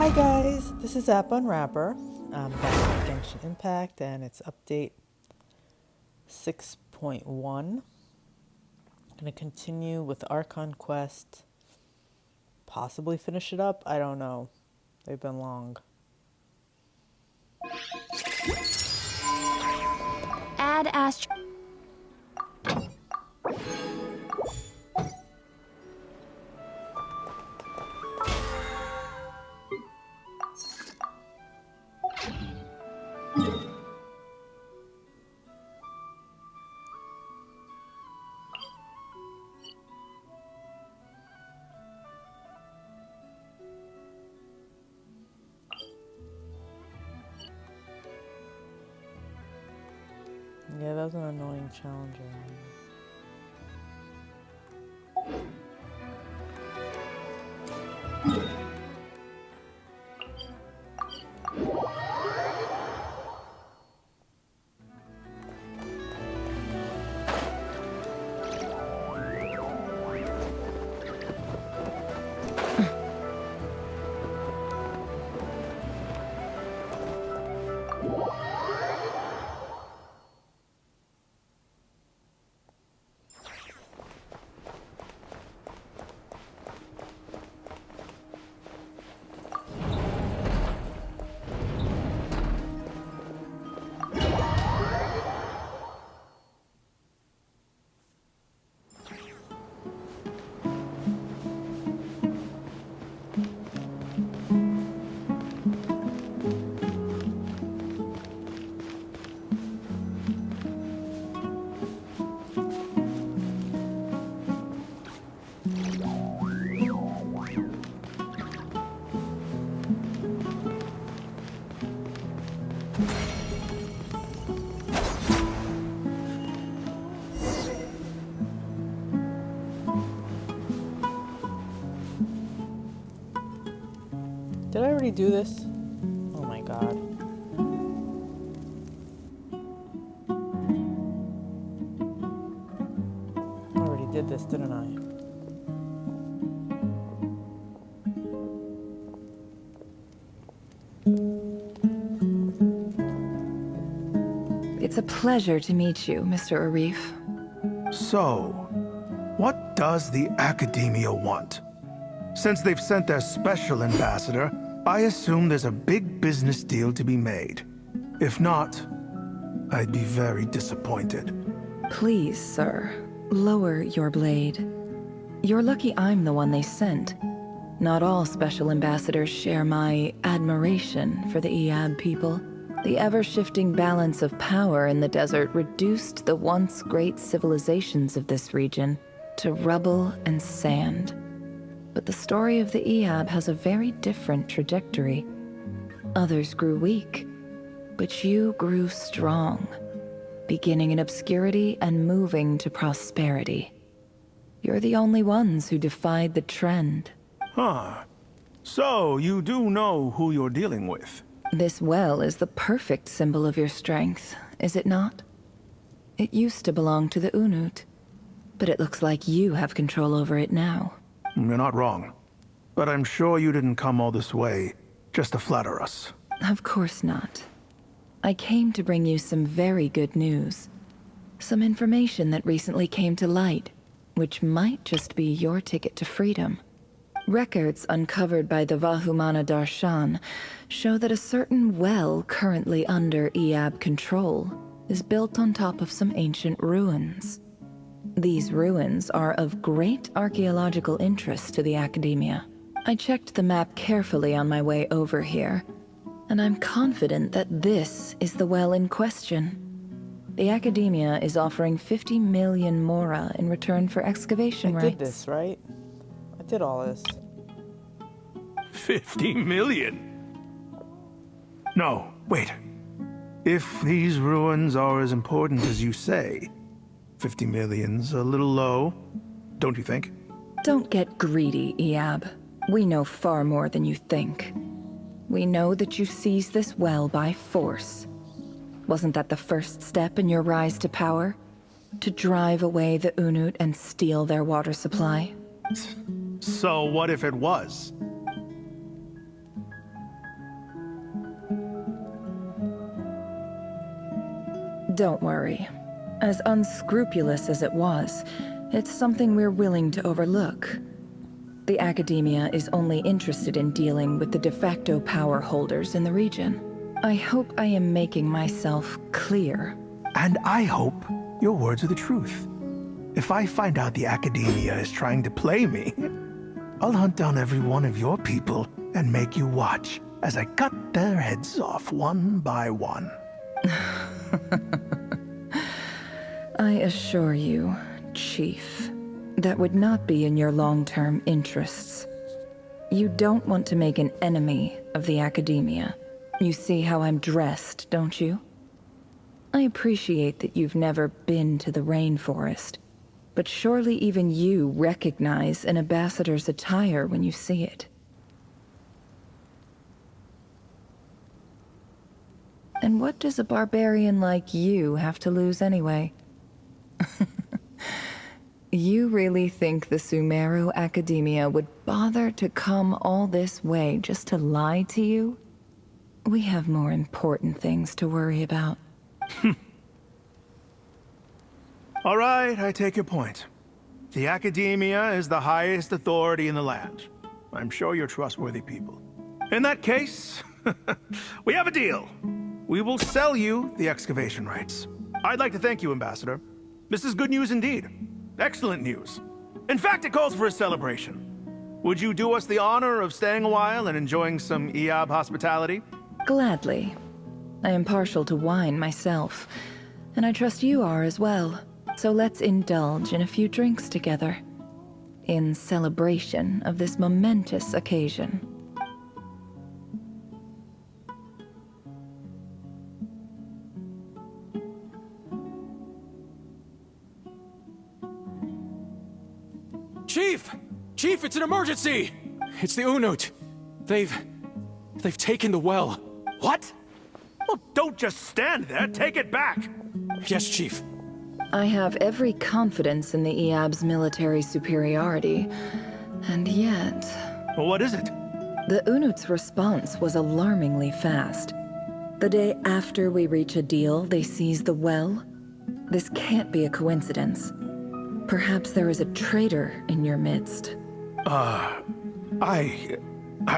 Hi guys, this is App Unwrapper. I'm back with Genshin Impact and it's update 6.1. Gonna continue with the Archon quest. Possibly finish it up, I don't know. They've been long. Add Ast. Yeah, that was an annoying challenger. Did I already do this? Oh my god. I already did this, didn't I? It's a pleasure to meet you, Mr. Arif. So, what does the Academia want? Since they've sent their special ambassador, I assume there's a big business deal to be made. If not, I'd be very disappointed. Please, sir, lower your blade. You're lucky I'm the one they sent. Not all special ambassadors share my admiration for the Eab people. The ever-shifting balance of power in the desert reduced the once great civilizations of this region to rubble and sand. But the story of the Eab has a very different trajectory. Others grew weak, but you grew strong, beginning in obscurity and moving to prosperity. You're the only ones who defied the trend. Huh. So, you do know who you're dealing with? This well is the perfect symbol of your strength, is it not? It used to belong to the Unut, but it looks like you have control over it now. You're not wrong. But I'm sure you didn't come all this way just to flatter us. Of course not. I came to bring you some very good news. Some information that recently came to light, which might just be your ticket to freedom. Records uncovered by the Vahumana Darshan show that a certain well currently under Eab control is built on top of some ancient ruins. These ruins are of great archaeological interest to the Academia. I checked the map carefully on my way over here, and I'm confident that this is the well in question. The Academia is offering 50 million mora in return for excavation rights. I did this, right? I did all this. 50 million? No, wait. If these ruins are as important as you say, 50 million's a little low, don't you think? Don't get greedy, Eab. We know far more than you think. We know that you seized this well by force. Wasn't that the first step in your rise to power? To drive away the Unut and steal their water supply? So what if it was? Don't worry. As unscrupulous as it was, it's something we're willing to overlook. The Academia is only interested in dealing with the de facto power holders in the region. I hope I am making myself clear. And I hope your words are the truth. If I find out the Academia is trying to play me, I'll hunt down every one of your people and make you watch as I cut their heads off one by one. I assure you, Chief, that would not be in your long-term interests. You don't want to make an enemy of the Academia. You see how I'm dressed, don't you? I appreciate that you've never been to the rainforest, but surely even you recognize an ambassador's attire when you see it. And what does a barbarian like you have to lose anyway? You really think the Sumeru Academia would bother to come all this way just to lie to you? We have more important things to worry about. All right, I take your point. The Academia is the highest authority in the land. I'm sure you're trustworthy people. In that case, we have a deal. We will sell you the excavation rights. I'd like to thank you, Ambassador. This is good news indeed. Excellent news. In fact, it calls for a celebration. Would you do us the honor of staying a while and enjoying some EAB hospitality? Gladly. I am partial to wine myself, and I trust you are as well. So let's indulge in a few drinks together, in celebration of this momentous occasion. Chief! Chief, it's an emergency! It's the Unut. They've taken the well. What? Well, don't just stand there. Take it back. Yes, Chief. I have every confidence in the EAB's military superiority, and yet... Well, what is it? The Unut's response was alarmingly fast. The day after we reach a deal, they seize the well. This can't be a coincidence. Perhaps there is a traitor in your midst. I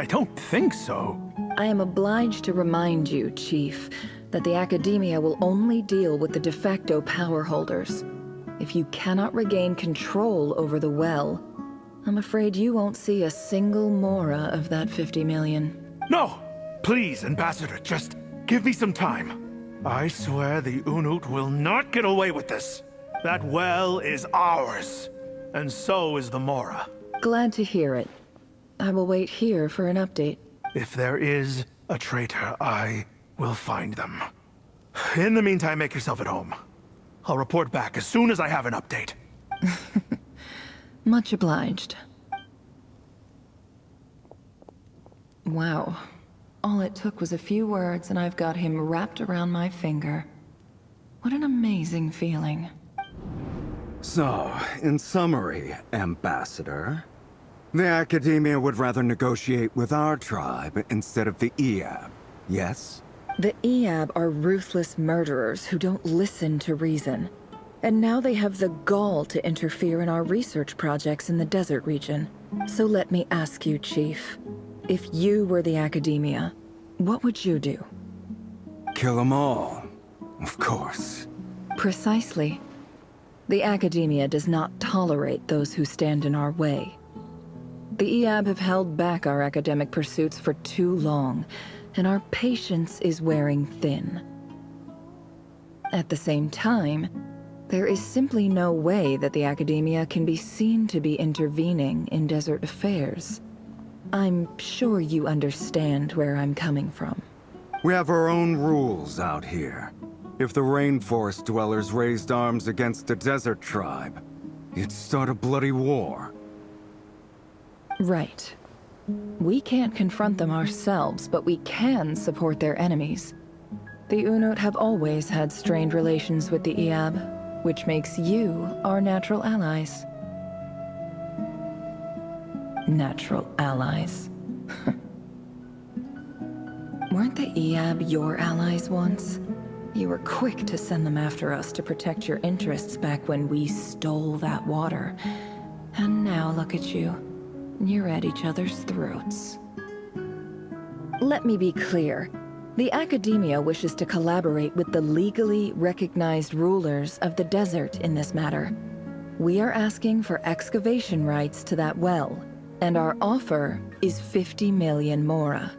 don't think so. I am obliged to remind you, Chief, that the Academia will only deal with the de facto power holders. If you cannot regain control over the well, I'm afraid you won't see a single mora of that 50 million. No! Please, Ambassador, just give me some time. I swear the Unut will not get away with this. That well is ours, and so is the mora. Glad to hear it. I will wait here for an update. If there is a traitor, I will find them. In the meantime, make yourself at home. I'll report back as soon as I have an update. Much obliged. Wow. All it took was a few words and I've got him wrapped around my finger. What an amazing feeling. So, in summary, Ambassador, the Academia would rather negotiate with our tribe instead of the EAB, yes? The EAB are ruthless murderers who don't listen to reason. And now they have the gall to interfere in our research projects in the desert region. So let me ask you, Chief. If you were the Academia, what would you do? Kill them all, of course. Precisely. The Academia does not tolerate those who stand in our way. The EAB have held back our academic pursuits for too long, and our patience is wearing thin. At the same time, there is simply no way that the Academia can be seen to be intervening in desert affairs. I'm sure you understand where I'm coming from. We have our own rules out here. If the rainforest dwellers raised arms against a desert tribe, it'd start a bloody war. Right. We can't confront them ourselves, but we can support their enemies. The Unut have always had strained relations with the EAB, which makes you our natural allies. Natural allies. Weren't the EAB your allies once? You were quick to send them after us to protect your interests back when we stole that water. And now look at you. You're at each other's throats. Let me be clear. The Academia wishes to collaborate with the legally recognized rulers of the desert in this matter. We are asking for excavation rights to that well, and our offer is 50 million mora.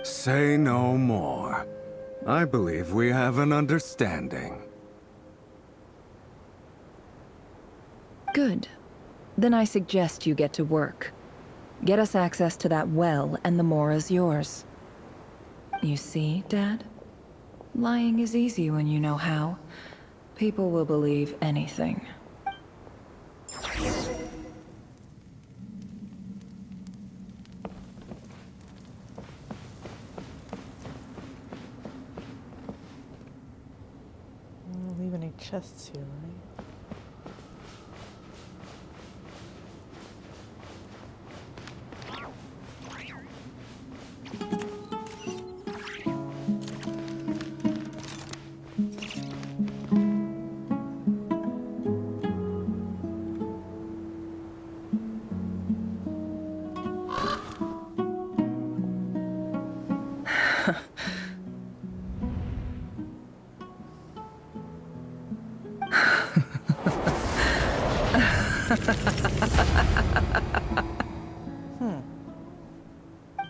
Say no more. I believe we have an understanding. Good. Then I suggest you get to work. Get us access to that well, and the mora's yours. You see, Dad? Lying is easy when you know how. People will believe anything. Don't leave any chests here, right?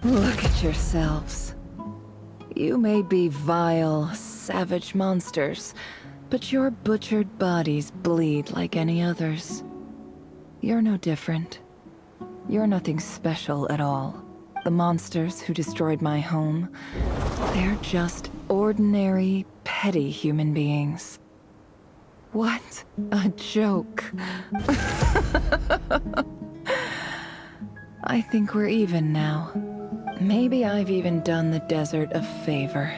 Look at yourselves. You may be vile, savage monsters, but your butchered bodies bleed like any others. You're no different. You're nothing special at all. The monsters who destroyed my home, they're just ordinary, petty human beings. What a joke. I think we're even now. Maybe I've even done the desert a favor.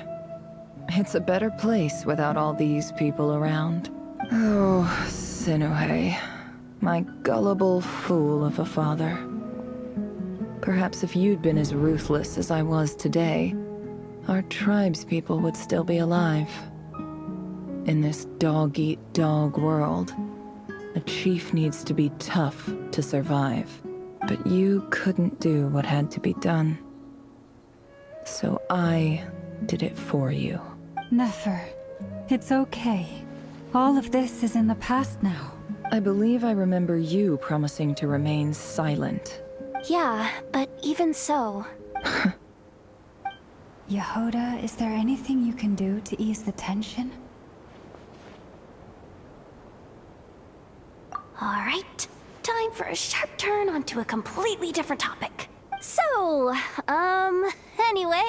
It's a better place without all these people around. Oh, Sinuhe, my gullible fool of a father. Perhaps if you'd been as ruthless as I was today, our tribespeople would still be alive. In this dog-eat-dog world, a chief needs to be tough to survive. But you couldn't do what had to be done. So I did it for you. Nefer, it's okay. All of this is in the past now. I believe I remember you promising to remain silent. Yeah, but even so. Yehoda, is there anything you can do to ease the tension? Alright, time for a sharp turn onto a completely different topic. So, anyway,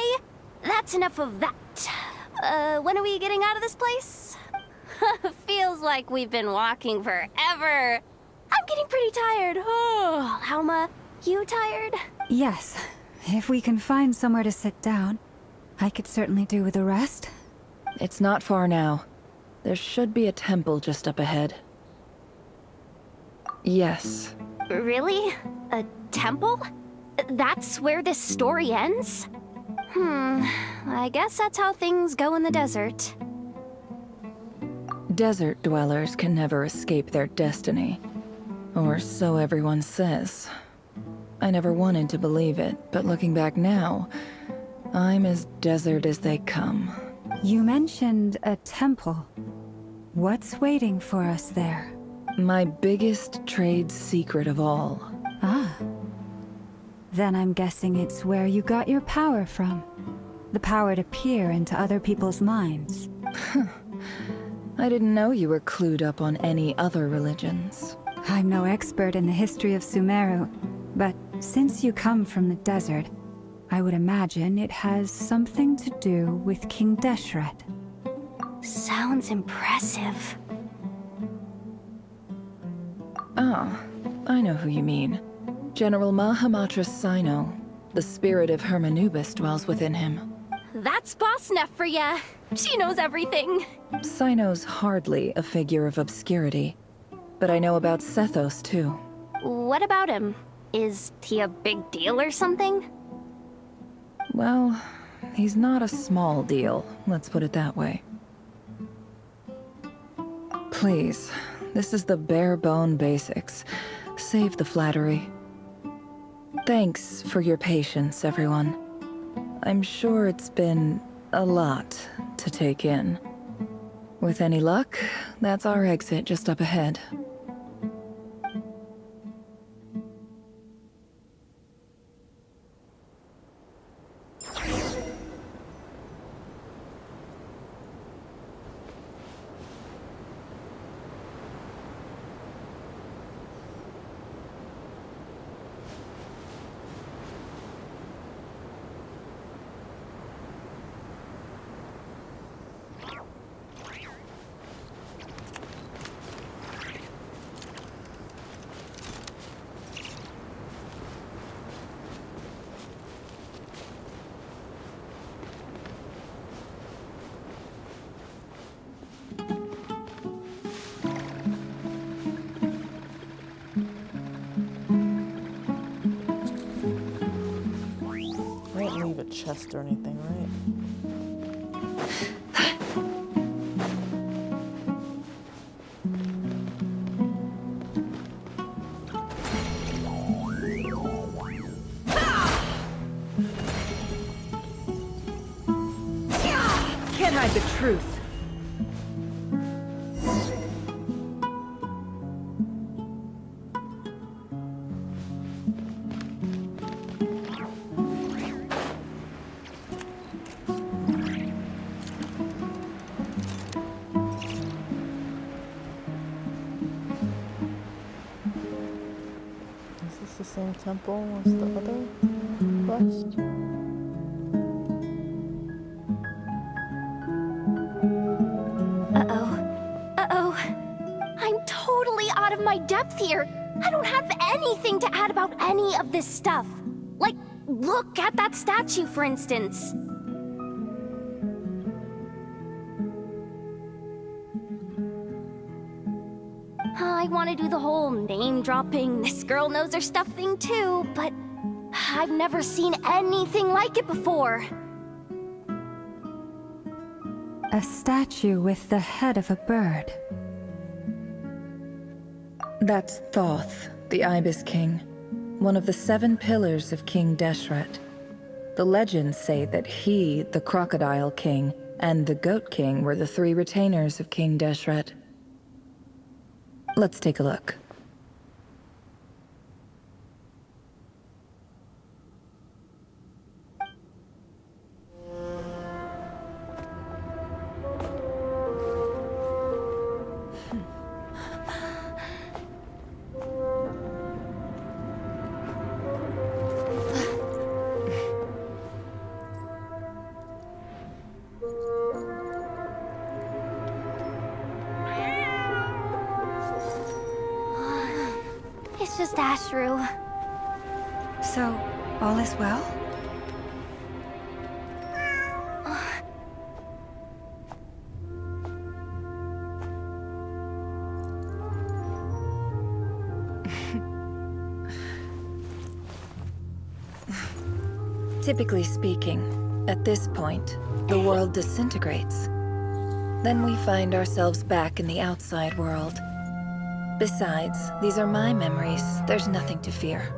that's enough of that. When are we getting out of this place? Feels like we've been walking forever. I'm getting pretty tired. Oh, Alma, you tired? Yes. If we can find somewhere to sit down, I could certainly do with a rest. It's not far now. There should be a temple just up ahead. Yes. Really? A temple? That's where this story ends? I guess that's how things go in the desert. Desert dwellers can never escape their destiny. Or so everyone says. I never wanted to believe it, but looking back now, I'm as desert as they come. You mentioned a temple. What's waiting for us there? My biggest trade secret of all. Ah. Then I'm guessing it's where you got your power from. The power to peer into other people's minds. I didn't know you were clued up on any other religions. I'm no expert in the history of Sumeru, but since you come from the desert, I would imagine it has something to do with King Deshret. Sounds impressive. Ah, I know who you mean. General Mahamatra Sino. The spirit of Hermanubis dwells within him. That's Boss Neff for ya. She knows everything. Sino's hardly a figure of obscurity. But I know about Sethos, too. What about him? Is he a big deal or something? Well, he's not a small deal, let's put it that way. Please, this is the bare bone basics. Save the flattery. Thanks for your patience, everyone. I'm sure it's been a lot to take in. With any luck, that's our exit just up ahead. Won't leave a chest or anything, right? Can't hide the truth. Is this the same temple as the other quest? Uh-oh. I'm totally out of my depth here. I don't have anything to add about any of this stuff. Like, look at that statue, for instance. I want to do the whole name-dropping, this girl knows her stuff thing too, but I've never seen anything like it before. A statue with the head of a bird. That's Thoth, the Ibis King, one of the 7 pillars of King Deshret. The legends say that he, the Crocodile King, and the Goat King were the 3 retainers of King Deshret. Let's take a look. It's just Ashru. So, all is well? Typically speaking, at this point, the world disintegrates. Then we find ourselves back in the outside world. Besides, these are my memories. There's nothing to fear.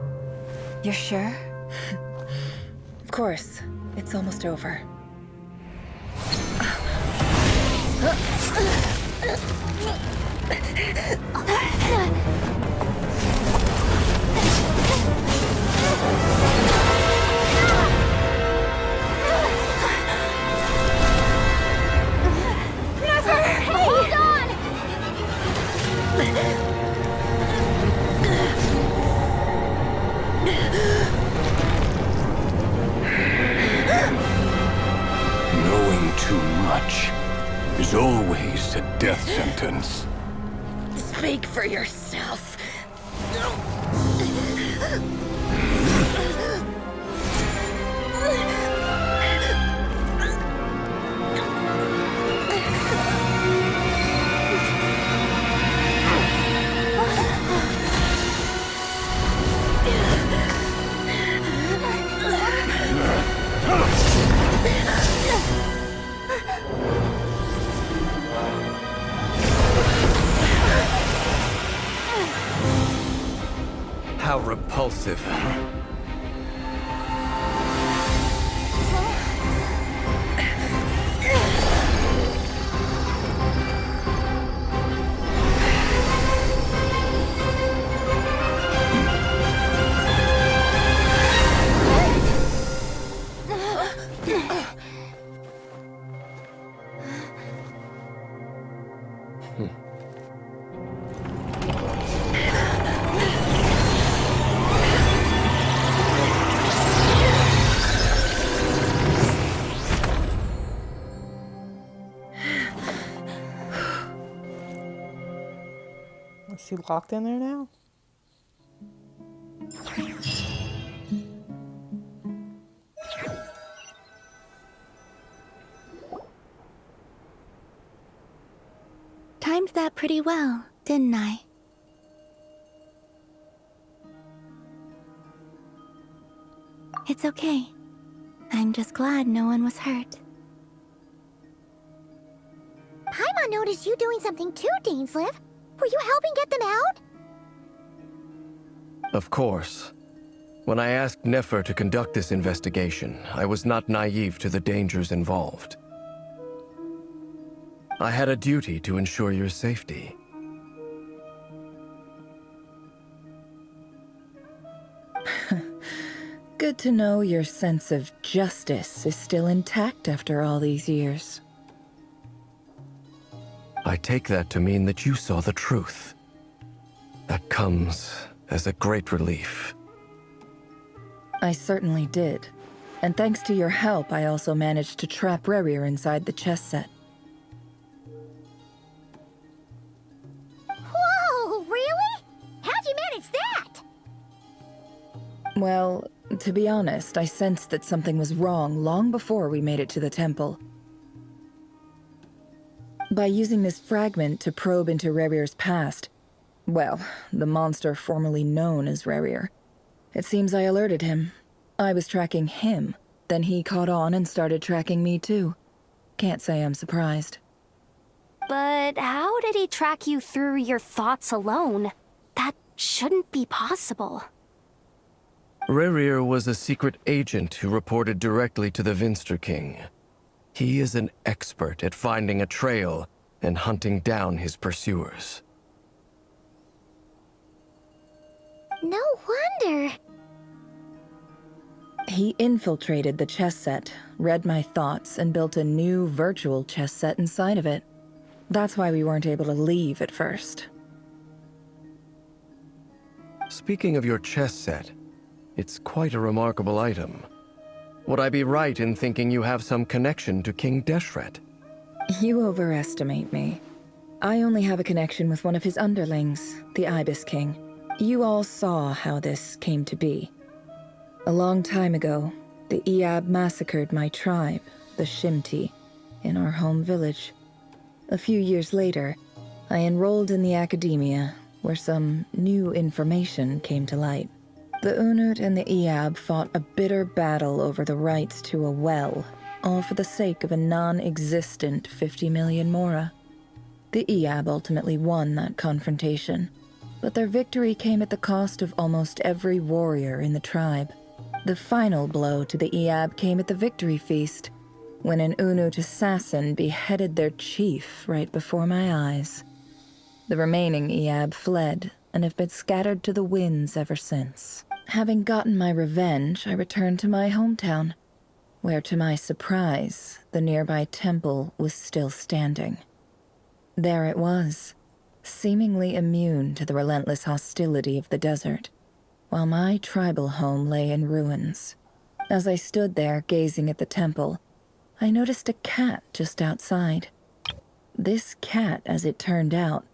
You're sure? Of course. It's almost over. Hold on! Knowing too much is always a death sentence. Speak for yourself. impressive. Is he locked in there now? Timed that pretty well, didn't I? It's okay. I'm just glad no one was hurt. Paimon noticed you doing something too, Dainsleif. Were you helping get them out? Of course. When I asked Nefer to conduct this investigation, I was not naive to the dangers involved. I had a duty to ensure your safety. Good to know your sense of justice is still intact after all these years. I take that to mean that you saw the truth. That comes as a great relief. I certainly did. And thanks to your help, I also managed to trap Rerir inside the chess set. Whoa, really? How'd you manage that? Well, to be honest, I sensed that something was wrong long before we made it to the temple. By using this fragment to probe into Rerir's past, well, the monster formerly known as Rerir, it seems I alerted him. I was tracking him, then he caught on and started tracking me too. Can't say I'm surprised. But how did he track you through your thoughts alone? That shouldn't be possible. Rerir was a secret agent who reported directly to the Vinster King. He is an expert at finding a trail and hunting down his pursuers. No wonder. He infiltrated the chess set, read my thoughts, and built a new virtual chess set inside of it. That's why we weren't able to leave at first. Speaking of your chess set, it's quite a remarkable item. Would I be right in thinking you have some connection to King Deshret? You overestimate me. I only have a connection with one of his underlings, the Ibis King. You all saw how this came to be. A long time ago, the Eab massacred my tribe, the Shimti, in our home village. A few years later, I enrolled in the academia, where some new information came to light. The Unut and the Eab fought a bitter battle over the rights to a well, all for the sake of a non-existent 50 million mora. The Eab ultimately won that confrontation, but their victory came at the cost of almost every warrior in the tribe. The final blow to the Eab came at the victory feast, when an Unut assassin beheaded their chief right before my eyes. The remaining Eab fled and have been scattered to the winds ever since. Having gotten my revenge, I returned to my hometown, where to my surprise, the nearby temple was still standing. There it was, seemingly immune to the relentless hostility of the desert, while my tribal home lay in ruins. As I stood there gazing at the temple, I noticed a cat just outside. This cat, as it turned out,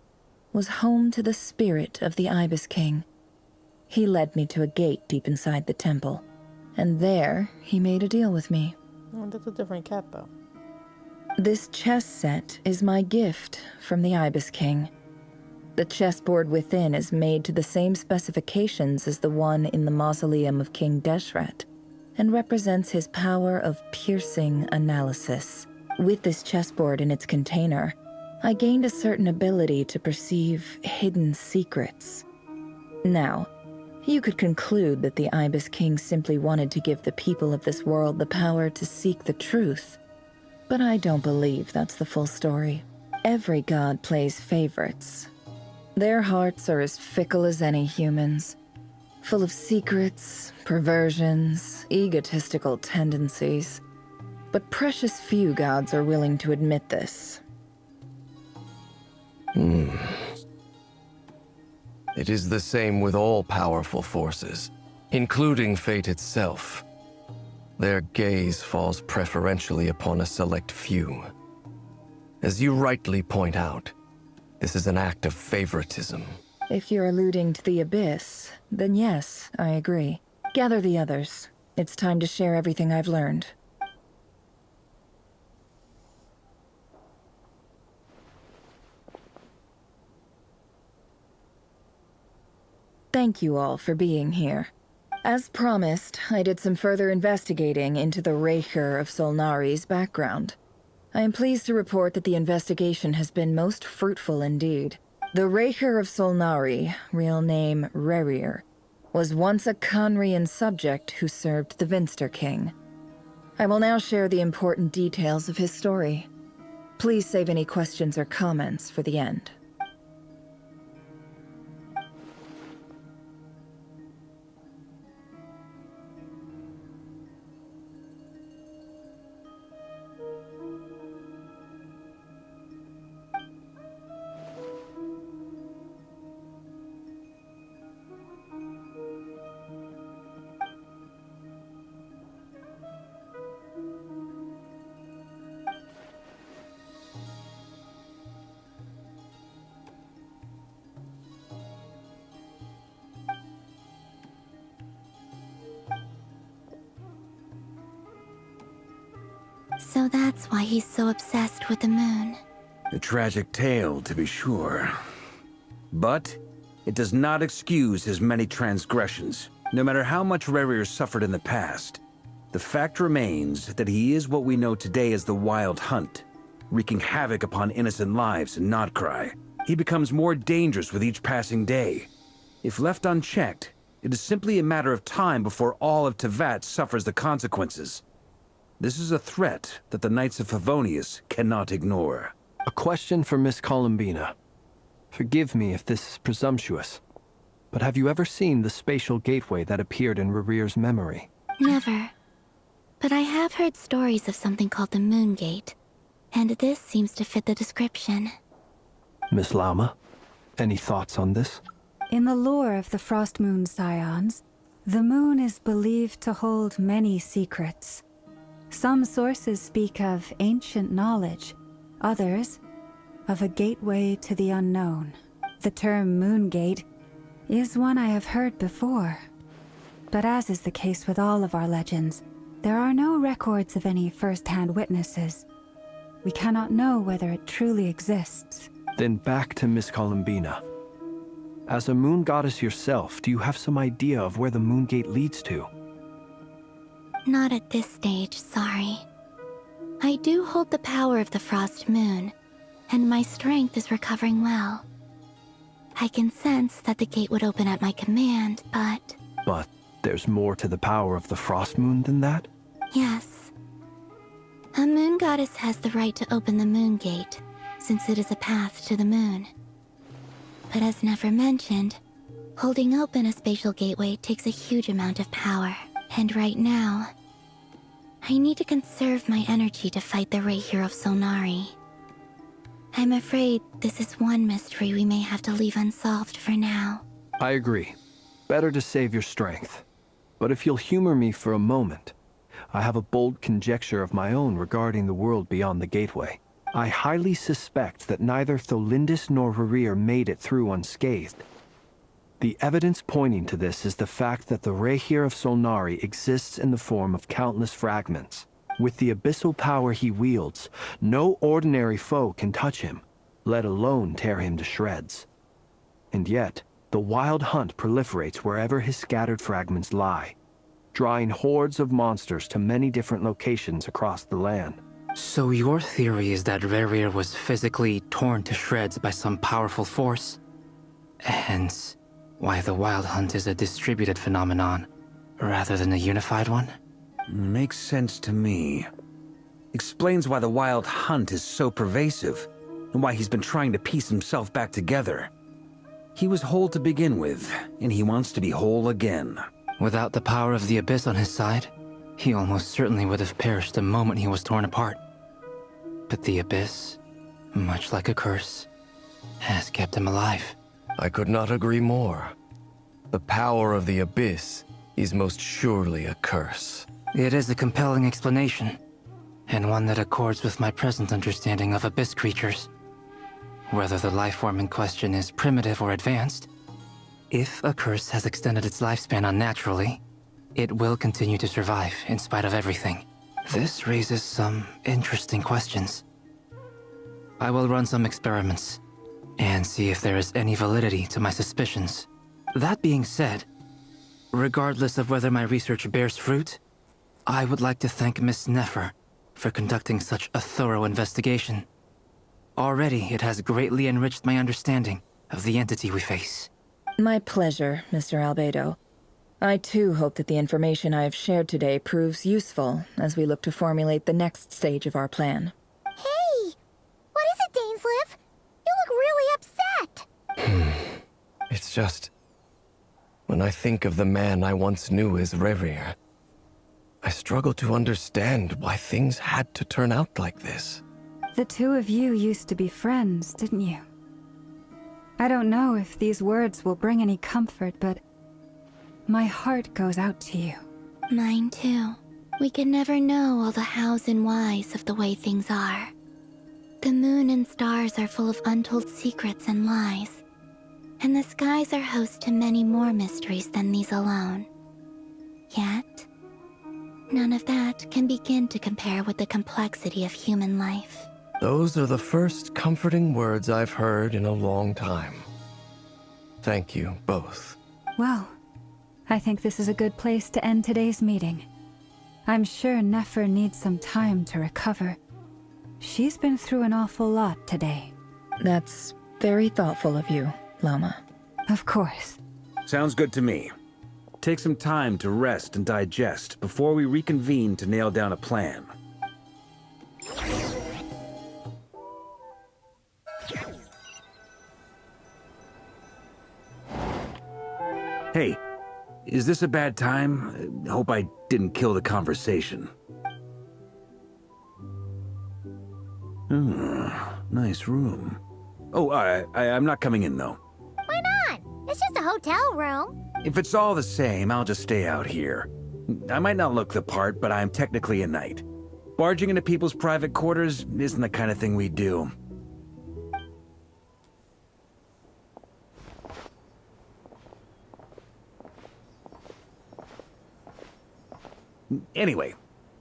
was home to the spirit of the Ibis King. He led me to a gate deep inside the temple, and there he made a deal with me. Oh, that's a different cat, though. This chess set is my gift from the Ibis King. The chessboard within is made to the same specifications as the one in the mausoleum of King Deshret, and represents his power of piercing analysis. With this chessboard in its container, I gained a certain ability to perceive hidden secrets. Now, You could conclude that the Ibis King simply wanted to give the people of this world the power to seek the truth. But I don't believe that's the full story. Every god plays favorites. Their hearts are as fickle as any humans, full of secrets, perversions, egotistical tendencies. But precious few gods are willing to admit this. It is the same with all powerful forces, including fate itself. Their gaze falls preferentially upon a select few. As you rightly point out, this is an act of favoritism. If you're alluding to the Abyss, then yes, I agree. Gather the others. It's time to share everything I've learned. Thank you all for being here. As promised, I did some further investigating into the Raker of Solnari's background. I am pleased to report that the investigation has been most fruitful indeed. The Raker of Solnari, real name Rerir, was once a Conrian subject who served the Vinster King. I will now share the important details of his story. Please save any questions or comments for the end. So that's why he's so obsessed with the moon. A tragic tale, to be sure. But it does not excuse his many transgressions. No matter how much Rerir suffered in the past, the fact remains that he is what we know today as the Wild Hunt, wreaking havoc upon innocent lives in Notcry. He becomes more dangerous with each passing day. If left unchecked, it is simply a matter of time before all of Tevat suffers the consequences. This is a threat that the Knights of Favonius cannot ignore. A question for Miss Columbina. Forgive me if this is presumptuous, but have you ever seen the spatial gateway that appeared in Rerir's memory? Never. But I have heard stories of something called the Moon Gate, and this seems to fit the description. Miss Lauma, any thoughts on this? In the lore of the Frost Moon Scions, the moon is believed to hold many secrets. Some sources speak of ancient knowledge, others of a gateway to the unknown. The term Moon Gate is one I have heard before. But as is the case with all of our legends, there are no records of any first-hand witnesses. We cannot know whether it truly exists. Then back to Miss Columbina. As a moon goddess yourself, do you have some idea of where the Moon Gate leads to? Not at this stage, sorry. I do hold the power of the Frost Moon, and my strength is recovering well. I can sense that the gate would open at my command, but... But there's more to the power of the Frost Moon than that? Yes. A moon goddess has the right to open the Moon Gate, since it is a path to the moon. But as never mentioned, holding open a spatial gateway takes a huge amount of power. And right now, I need to conserve my energy to fight the Raker of Solnari. I'm afraid this is one mystery we may have to leave unsolved for now. I agree. Better to save your strength. But if you'll humor me for a moment, I have a bold conjecture of my own regarding the world beyond the gateway. I highly suspect that neither Tholindis nor Rerir made it through unscathed. The evidence pointing to this is the fact that the Raker of Solnari exists in the form of countless fragments. With the abyssal power he wields, no ordinary foe can touch him, let alone tear him to shreds. And yet, the Wild Hunt proliferates wherever his scattered fragments lie, drawing hordes of monsters to many different locations across the land. So your theory is that Rerir was physically torn to shreds by some powerful force? Hence, why the Wild Hunt is a distributed phenomenon, rather than a unified one? Makes sense to me. Explains why the Wild Hunt is so pervasive, and why he's been trying to piece himself back together. He was whole to begin with, and he wants to be whole again. Without the power of the Abyss on his side, he almost certainly would have perished the moment he was torn apart. But the Abyss, much like a curse, has kept him alive. I could not agree more. The power of the Abyss is most surely a curse. It is a compelling explanation, and one that accords with my present understanding of Abyss creatures. Whether the life form in question is primitive or advanced, if a curse has extended its lifespan unnaturally, it will continue to survive in spite of everything. This raises some interesting questions. I will run some experiments and see if there is any validity to my suspicions. That being said, regardless of whether my research bears fruit, I would like to thank Miss Nefer for conducting such a thorough investigation. Already, it has greatly enriched my understanding of the entity we face. My pleasure, Mr. Albedo. I too hope that the information I have shared today proves useful as we look to formulate the next stage of our plan. Hey! What is it, Dainsleif? You look really upset! It's just... when I think of the man I once knew as Rerir, I struggle to understand why things had to turn out like this. The two of you used to be friends, didn't you? I don't know if these words will bring any comfort, but my heart goes out to you. Mine too. We can never know all the hows and whys of the way things are. The moon and stars are full of untold secrets and lies, and the skies are host to many more mysteries than these alone. Yet, none of that can begin to compare with the complexity of human life. Those are the first comforting words I've heard in a long time. Thank you, both. Well, I think this is a good place to end today's meeting. I'm sure Nefer needs some time to recover. She's been through an awful lot today. That's very thoughtful of you, Lama. Of course. Sounds good to me. Take some time to rest and digest before we reconvene to nail down a plan. Hey, is this a bad time? Hope I didn't kill the conversation. Nice room. Oh, I'm not coming in, though. Why not? It's just a hotel room. If it's all the same, I'll just stay out here. I might not look the part, but I'm technically a knight. Barging into people's private quarters isn't the kind of thing we do. Anyway,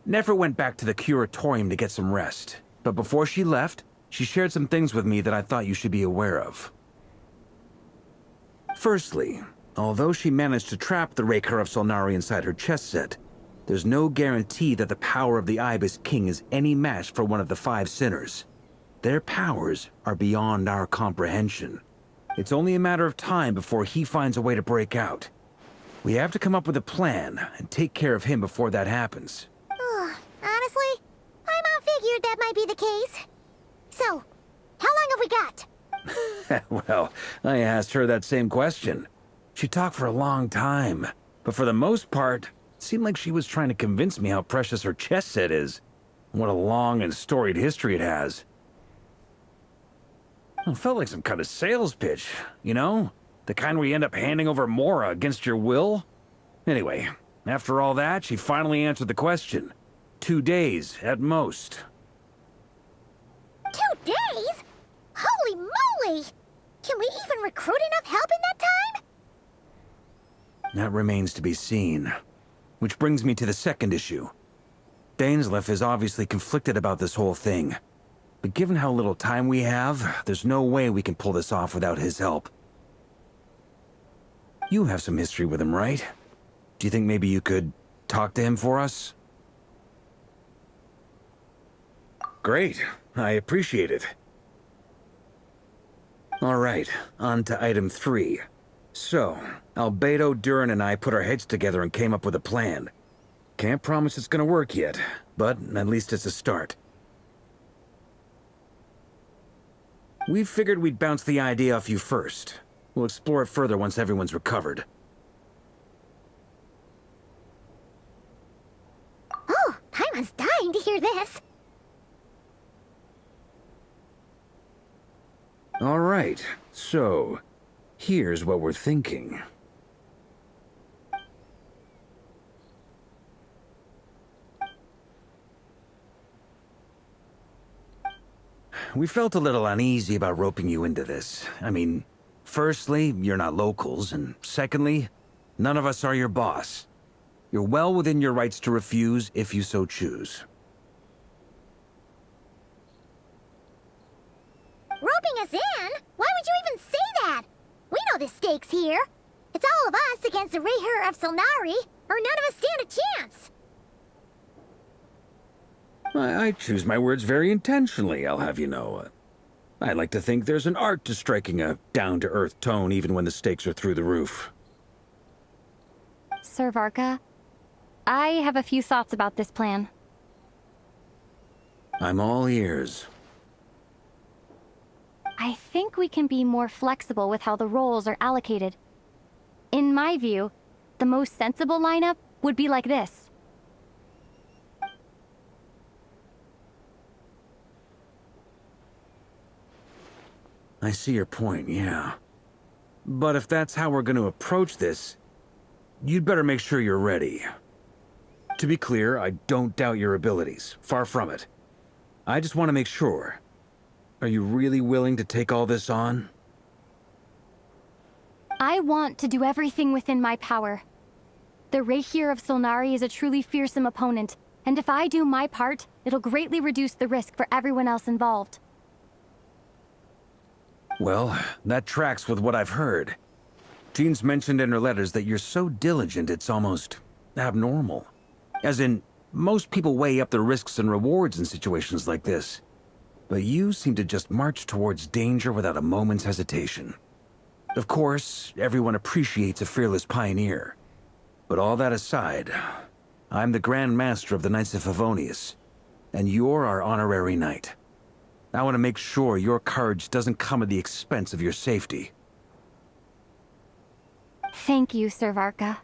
Nefer went back to the curatorium to get some rest. But before she left, she shared some things with me that I thought you should be aware of. Firstly, although she managed to trap the Raker of Solnari inside her chest set, there's no guarantee that the power of the Ibis King is any match for one of the 5 sinners. Their powers are beyond our comprehension. It's only a matter of time before he finds a way to break out. We have to come up with a plan and take care of him before that happens. Honestly, my mom figured that might be the case. So, how long have we got? Well, I asked her that same question. She talked for a long time, but for the most part, it seemed like she was trying to convince me how precious her chess set is, and what a long and storied history it has. It felt like some kind of sales pitch, you know? The kind where you end up handing over Mora against your will? Anyway, after all that, she finally answered the question. 2 days, at most. 2 days? Holy moly! Can we even recruit enough help in that time? That remains to be seen. Which brings me to the second issue. Dainsleif is obviously conflicted about this whole thing. But given how little time we have, there's no way we can pull this off without his help. You have some history with him, right? Do you think maybe you could talk to him for us? Great. I appreciate it. All right, on to item 3. So, Albedo, Durin, and I put our heads together and came up with a plan. Can't promise it's gonna work yet, but at least it's a start. We figured we'd bounce the idea off you first. We'll explore it further once everyone's recovered. Oh, Paimon's dying to hear this. All right, so here's what we're thinking. We felt a little uneasy about roping you into this. I mean, firstly, you're not locals, and secondly, none of us are your boss. You're well within your rights to refuse if you so choose. Roping us in? Why would you even say that? We know the stakes here. It's all of us against the Rayher of Solnari, or none of us stand a chance. I choose my words very intentionally, I'll have you know. I like to think there's an art to striking a down-to-earth tone even when the stakes are through the roof. Sir Varka, I have a few thoughts about this plan. I'm all ears. I think we can be more flexible with how the roles are allocated. In my view, the most sensible lineup would be like this. I see your point, yeah. But if that's how we're going to approach this, you'd better make sure you're ready. To be clear, I don't doubt your abilities. Far from it. I just want to make sure. Are you really willing to take all this on? I want to do everything within my power. The Rayher of Solnari is a truly fearsome opponent, and if I do my part, it'll greatly reduce the risk for everyone else involved. Well, that tracks with what I've heard. Jean's mentioned in her letters that you're so diligent it's almost abnormal. As in, most people weigh up the risks and rewards in situations like this. But you seem to just march towards danger without a moment's hesitation. Of course, everyone appreciates a fearless pioneer. But all that aside, I'm the Grand Master of the Knights of Favonius, and you're our honorary knight. I want to make sure your courage doesn't come at the expense of your safety. Thank you, Sir Varka.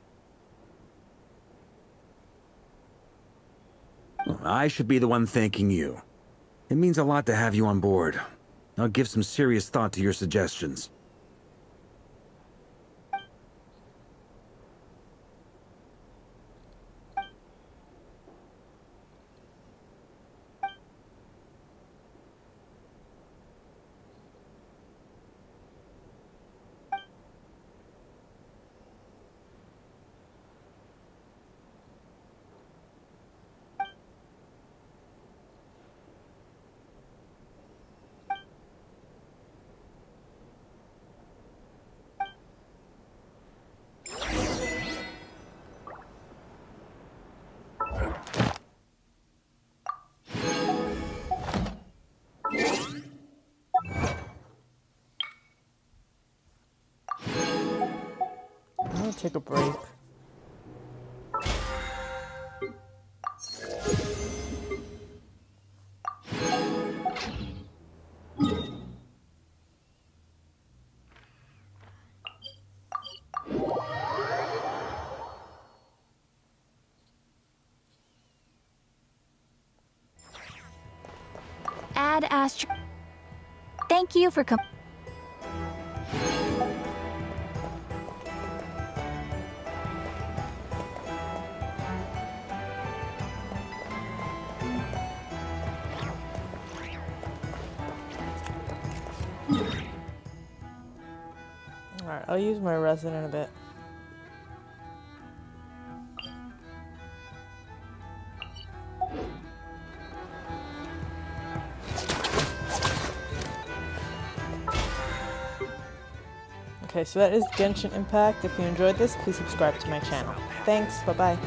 I should be the one thanking you. It means a lot to have you on board. I'll give some serious thought to your suggestions. I'm gonna take a break. Ad Astra. Thank you for coming. Alright, I'll use my resin in a bit. Okay, so that is Genshin Impact. If you enjoyed this, please subscribe to my channel. Thanks, bye-bye.